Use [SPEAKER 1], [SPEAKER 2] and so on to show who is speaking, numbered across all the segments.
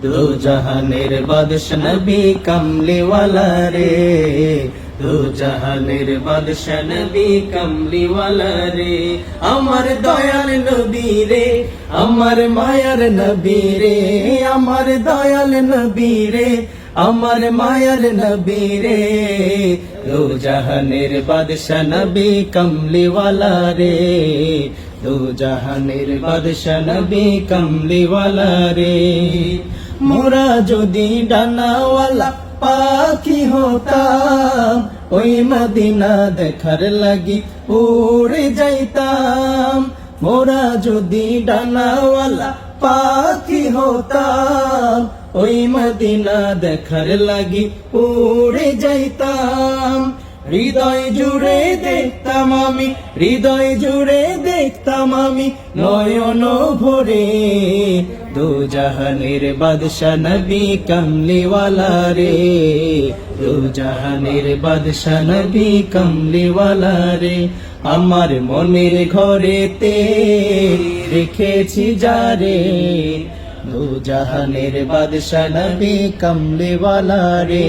[SPEAKER 1] দু জাহানের বাদশা নবী কামলিওয়ালা রে, দু জাহানের বাদশা নবী কামলিওয়ালা রে। আমার দয়াল নবী রে, আমার মায়ার নবী রে, আমার দয়াল নবী রে, আমার মায়ার নবী রে। দু জাহানের বাদশা নবী কামলিওয়ালা রে, দু জাহানের বাদশা নবী কামলিওয়ালা রে। মোরা যদি ডানাওয়ালা পাখি হতাম, ওই মদিনা দেখার লাগি উড়ে যাইতাম। মোরা যদি ডানাওয়ালা পাখি হতাম, ওই মদিনা দেখার লাগি উড়ে যাইতাম। হৃদয় জুড়ে দেখতাম আমি, হৃদয় জুড়ে দেখতাম আমি নয়ন ভরে। দু জাহানের বাদশা নবী কামলিওয়ালা রে, দু জাহানের বাদশা নবী কামলিওয়ালা রে। আমার মনের ঘরেতে রেখেছি যারে, দু জাহানের বাদশা নবী কামলিওয়ালা রে,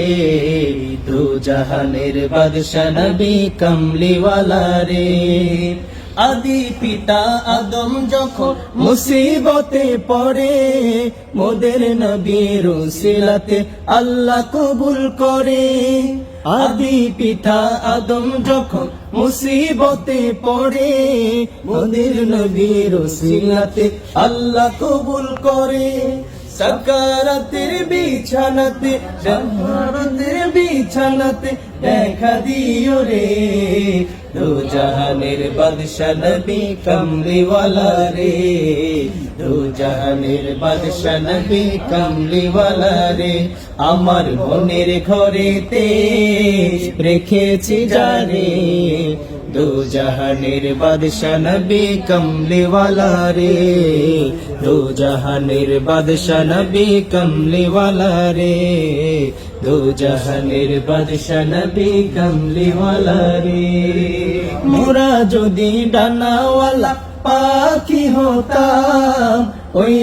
[SPEAKER 1] দু জাহানের বাদশা নবী কামলিওয়ালা রে। আদি পিতা আদম যখন মুসিবতে পড়ে, মোদের নবীর উসিলাতে আল্লাহ কবুল করে। আদি পিতা আদম যখন মুসিবতে পড়ে, মোদের নবীর উসিলাতে আল্লাহ কবুল করে। সাকারাতের বিছানাতে, জান্নাতের বিছানাতে দেখা দিও রে। দু জাহানের বাদশা নবী কামলিওয়ালা রে, দু জাহানের বাদশা নবী কামলিওয়ালা রে। আমার মনের ঘরেতে রেখেছি যারে, দু জাহানের বাদশা নবী কামলিওয়ালা রে, দু জাহানের বাদশা নবী কামলিওয়ালা রে, দু জাহানের বাদশা নবী কামলিওয়ালা রে। মোরা যদি ডানাওয়ালা পাখি হতাম, ওই